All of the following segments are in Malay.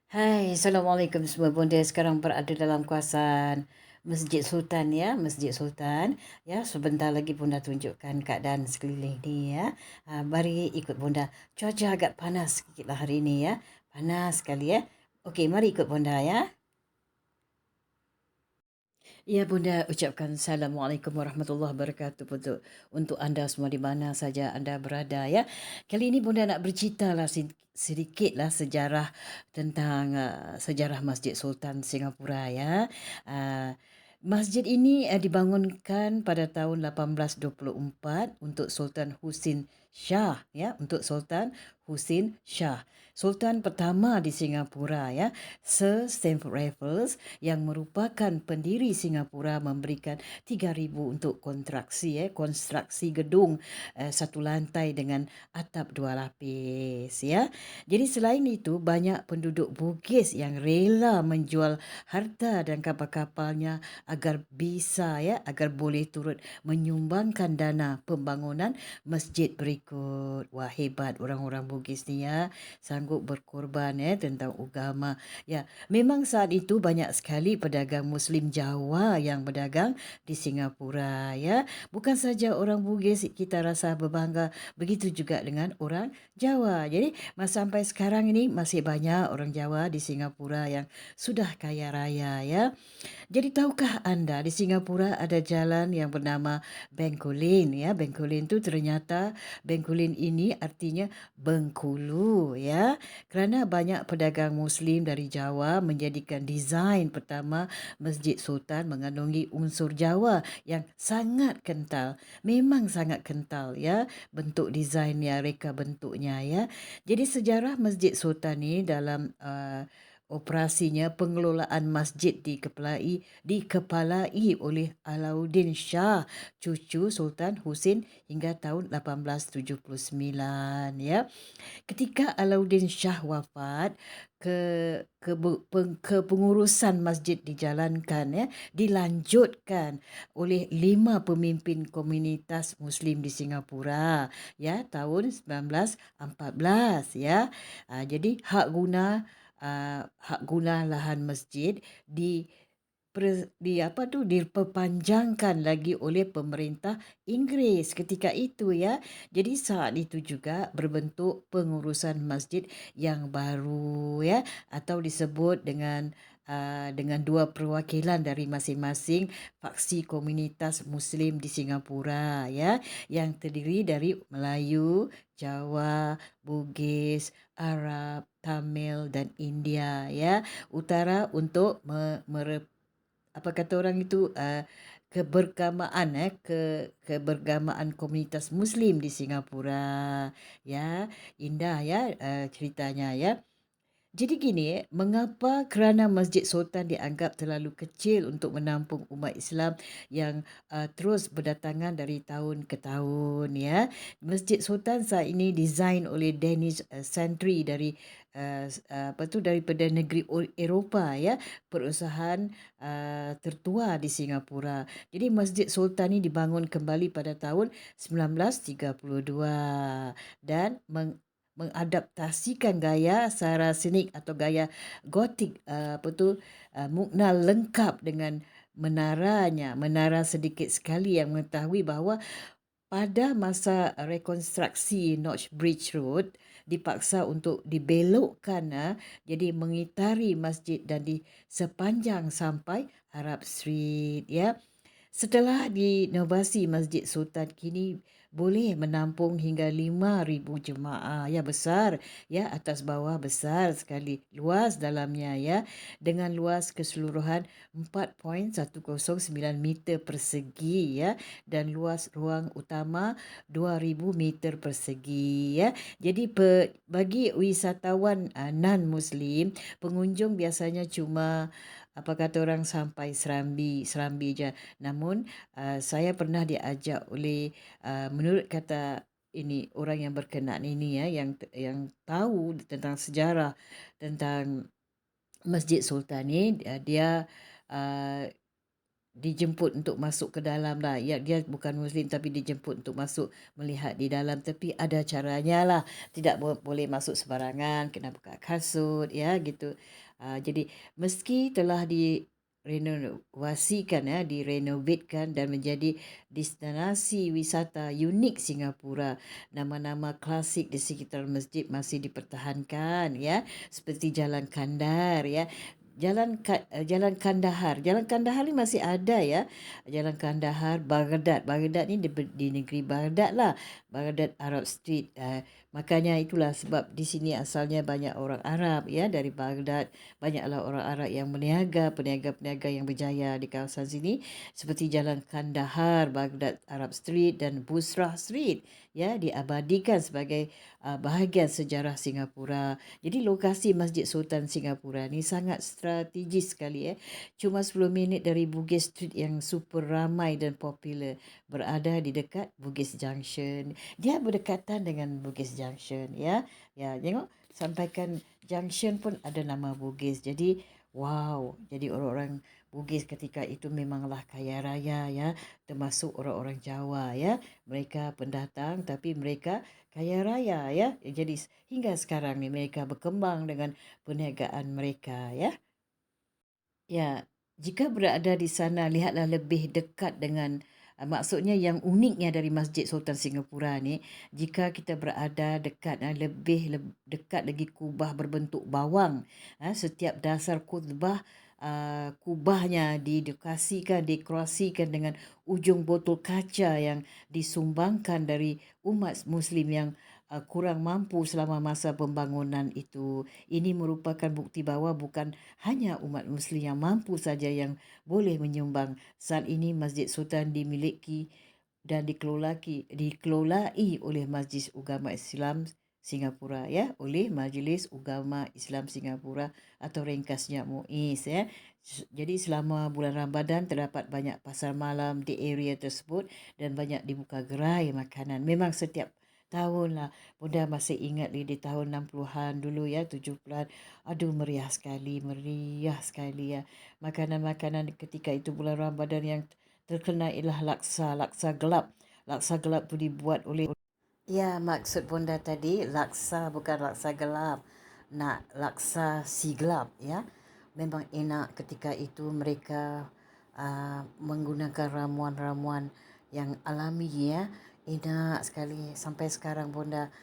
Hai, Assalamualaikum semua. Bonda sekarang berada dalam kawasan Masjid Sultan ya, Masjid Sultan. Ya, sebentar lagi Bonda tunjukkan keadaan sekeliling ni ya. Mari ikut Bonda. Cuaca agak panas sikitlah hari ini ya. Panas sekali ya. Okey, mari ikut Bonda ya. Ya, Bunda ucapkan Assalamualaikum warahmatullahi wabarakatuh untuk anda semua di mana saja anda berada ya. Kali ini Bunda nak berceritalah sedikitlah sejarah tentang sejarah Masjid Sultan Singapura ya. Uh, Masjid ini dibangunkan pada tahun 1824 untuk Sultan Husin Shah ya, untuk Sultan Husin Shah. Sultan pertama di Singapura ya, Sir Stamford Raffles yang merupakan pendiri Singapura memberikan 3,000 untuk konstruksi gedung satu lantai dengan atap dua lapis ya. Jadi selain itu banyak penduduk Bugis yang rela menjual harta dan kapal-kapalnya agar boleh turut menyumbangkan dana pembangunan masjid berikut. Wah, hebat orang-orang Bugis ni ya, sanggup berkorban tentang agama. Ya, memang saat itu banyak sekali pedagang Muslim Jawa yang berdagang di Singapura ya. Bukan saja orang Bugis kita rasa berbangga, begitu juga dengan orang Jawa. Jadi sampai sekarang ini masih banyak orang Jawa di Singapura yang sudah kaya raya ya. Jadi tahukah anda di Singapura ada jalan yang bernama Bencoolen ya. Bencoolen tu ternyata Bencoolen ini artinya Bengkulu ya. Kerana banyak pedagang Muslim dari Jawa menjadikan desain pertama Masjid Sultan mengandungi unsur Jawa yang sangat kental. Memang sangat kental ya bentuk desainnya, reka bentuknya ya. Jadi sejarah Masjid Sultan ni dalam operasinya pengelolaan masjid dikepalai oleh Alauddin Shah, cucu Sultan Husin hingga tahun 1879 ya. Ketika Alauddin Shah wafat, kepengurusan masjid dijalankan ya, dilanjutkan oleh 5 pemimpin komunitas Muslim di Singapura ya tahun 1914 ya. Jadi hak guna lahan masjid diperpanjangkan lagi oleh pemerintah Inggeris ketika itu ya. Jadi saat itu juga berbentuk pengurusan masjid yang baru ya, atau disebut dengan dua perwakilan dari masing-masing faksi komunitas Muslim di Singapura ya, yang terdiri dari Melayu, Jawa, Bugis, Arab, Tamil dan India ya. Utara untuk apa kata orang itu kebergamaan kebergamaan komunitas Muslim di Singapura ya. Indah ya ceritanya ya. Jadi gini, mengapa? Kerana Masjid Sultan dianggap terlalu kecil untuk menampung umat Islam yang terus berdatangan dari tahun ke tahun ya. Masjid Sultan saat ini desain oleh Danish Santry dari daripada negeri Eropah ya, perusahaan tertua di Singapura. Jadi Masjid Sultan ini dibangun kembali pada tahun 1932 dan mengadaptasikan gaya Saracenic atau gaya Gotik mukna lengkap dengan menara sedikit sekali yang mengetahui bahawa pada masa rekonstruksi North Bridge Road dipaksa untuk dibelokkan jadi mengitari masjid dan di sepanjang sampai Arab Street ya. Setelah dinovasi Masjid Sultan kini boleh menampung hingga 5,000 jemaah. Ya, besar ya, atas bawah besar sekali. Luas dalamnya ya, dengan luas keseluruhan 4,109 meter persegi ya, dan luas ruang utama 2,000 meter persegi ya. Jadi bagi wisatawan non-Muslim, pengunjung biasanya cuma apa kata orang sampai serambi je. Namun saya pernah diajak oleh menurut kata ini orang yang berkenaan ini ya, yang tahu tentang sejarah tentang Masjid Sultan ni, dia uh, dijemput untuk masuk ke dalam lah. Ya, dia bukan Muslim tapi dijemput untuk masuk melihat di dalam. Tapi ada caranya lah. Tidak boleh masuk sebarangan, kena buka kasut, ya gitu. Jadi meski telah direnovasikan, ya, direnovatkan dan menjadi destinasi wisata unik Singapura, nama-nama klasik di sekitar masjid masih dipertahankan, ya, seperti Jalan Kandar, ya. Jalan Kandahar. Jalan Kandahar ni masih ada, ya. Jalan Kandahar, Baghdad. Baghdad ni di negeri Baghdad lah. Baghdad Arab Street. Makanya itulah sebab di sini asalnya banyak orang Arab, ya, dari Baghdad. Banyaklah orang Arab yang berniaga, peniaga-peniaga yang berjaya di kawasan sini. Seperti Jalan Kandahar, Baghdad Arab Street dan Busrah Street, ya, diabadikan sebagai bahagian sejarah Singapura. Jadi lokasi Masjid Sultan Singapura ni sangat strategis sekali. Cuma 10 minit dari Bugis Street yang super ramai dan popular. Berada di dekat Bugis Junction. Dia berdekatan dengan Bugis Junction, ya. Ya, tengok sampaikan Junction pun ada nama Bugis. Jadi wow, jadi orang-orang Bugis ketika itu memanglah kaya raya, ya, termasuk orang-orang Jawa, ya. Mereka pendatang tapi mereka kaya raya, ya. Jadi hingga sekarang ni mereka berkembang dengan perniagaan mereka, ya. Ya, jika berada di sana lihatlah lebih dekat dengan maksudnya yang uniknya dari Masjid Sultan Singapura ni, jika kita berada dekat lebih dekat lagi kubah berbentuk bawang. Setiap dasar kubahnya dekorasikan dengan ujung botol kaca yang disumbangkan dari umat Muslim yang kurang mampu selama masa pembangunan itu. Ini merupakan bukti bahawa bukan hanya umat Muslim yang mampu saja yang boleh menyumbang. Saat ini Masjid Sultan dimiliki dan dikelolai oleh Majlis Ugama Islam Singapura, ya, oleh Majlis Ugama Islam Singapura atau ringkasnya MUIS, ya. Jadi selama bulan Ramadan terdapat banyak pasar malam di area tersebut dan banyak dibuka gerai makanan. Memang setiap tahun lah. Bunda masih ingat di tahun 60-an dulu, ya, 70-an. Aduh, meriah sekali, ya. Makanan-makanan ketika itu bulan Ramadan yang terkenal ialah laksa gelap. Laksa gelap tu dibuat oleh, ya, maksud Bunda tadi laksa bukan laksa gelap. Nak laksa si gelap, ya. Memang enak ketika itu mereka menggunakan ramuan-ramuan yang alami, ya. Enak sekali. Sampai sekarang Bunda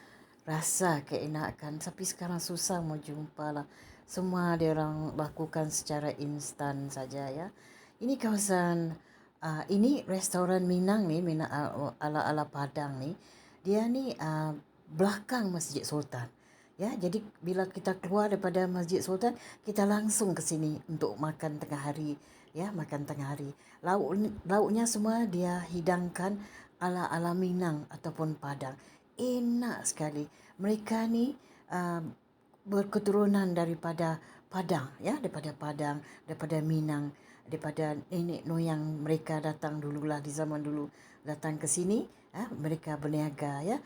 rasa keenakan. Tapi sekarang susah mau jumpa lah. Semua dia orang lakukan secara instan saja, ya. Ini kawasan, ini restoran Minang ni, Minang ala-ala Padang ni. Dia ni belakang Masjid Sultan. Ya, jadi bila kita keluar daripada Masjid Sultan, kita langsung ke sini untuk makan tengah hari, ya, makan tengah hari. Lauknya semua dia hidangkan ala-ala Minang ataupun Padang. Enak sekali. Mereka ni berketurunan daripada Padang, ya, daripada Padang, daripada Minang, daripada nenek moyang mereka datang dululah di zaman dulu datang ke sini, mereka berniaga, ya.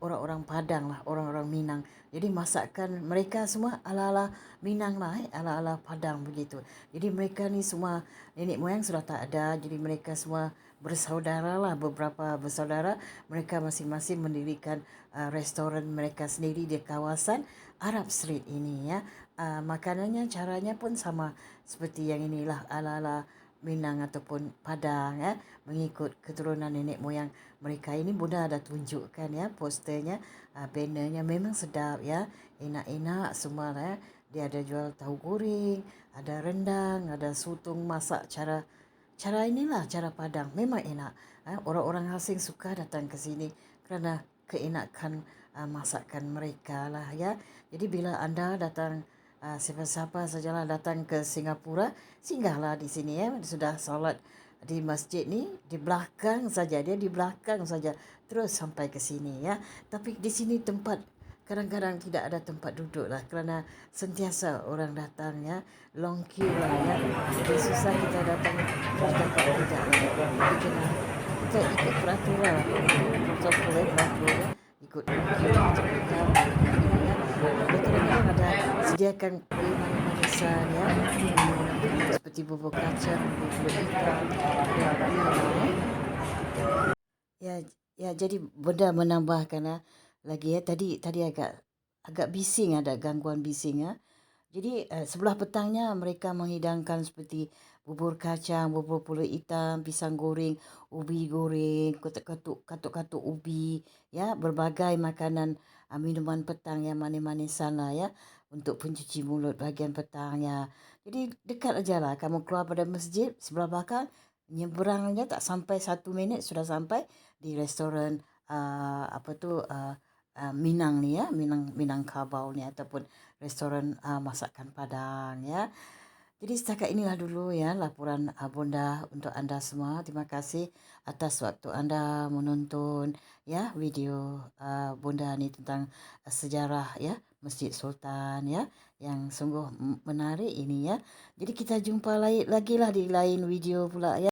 Orang-orang Padang lah, orang-orang Minang. Jadi masakan mereka semua ala-ala Minang lah, ala-ala Padang begitu. Jadi mereka ni semua nenek moyang sudah tak ada, jadi mereka semua bersaudara lah, beberapa bersaudara. Mereka masing-masing mendirikan restoran mereka sendiri di kawasan Arab Street ini, ya. Makanannya caranya pun sama seperti yang inilah, ala-ala Minang ataupun Padang, ya, mengikut keturunan nenek moyang mereka. Ini Bunda ada tunjukkan, ya, posternya, bannernya memang sedap, ya, enak-enak semua, ya. Dia ada jual tahu goreng, ada rendang, ada sotong masak cara inilah cara Padang. Memang enak. Orang-orang asing suka datang ke sini kerana keenakan masakan mereka lah, ya. Jadi bila anda datang, siapa-siapa sajalah datang ke Singapura, singgahlah di sini, ya. Sudah solat di masjid ni di belakang saja, dia di belakang saja terus sampai ke sini, ya. Tapi di sini tempat kadang-kadang tidak ada tempat duduk lah kerana sentiasa orang datang, ya. Long queue lah, ya. Jadi susah kita datang berdekat tidak. Jadi kita ikut peraturan, protokol, ya. Ikut queue macam kita, ya. Kadang-kadang ada sediakan mana-mana hiasan ya. Seperti bubur kacang, bubur pulut hitam, ada ubi ya. Ya, jadi benda menambahkan lagi ya. Tadi agak bising, ada gangguan bising ya. Jadi sebelah petangnya mereka menghidangkan seperti bubur kacang, bubur pulut hitam, pisang goreng, ubi goreng, katuk-katuk ubi, ya, berbagai makanan, minuman petang yang manis-manisan lah ya, untuk pencuci mulut bahagian petangnya. Jadi dekat aja lah, kamu keluar pada masjid sebelah belakang, nyeberang aja tak sampai 1 minit sudah sampai di restoran Minang ni ya, Minangkabau ni, ataupun restoran masakan Padang ya. Jadi setakat inilah dulu ya laporan Bonda untuk anda semua. Terima kasih atas waktu anda menonton ya video Bonda ni tentang sejarah ya Masjid Sultan ya, yang sungguh menarik ini ya. Jadi kita jumpa lagi lah di lain video pula ya.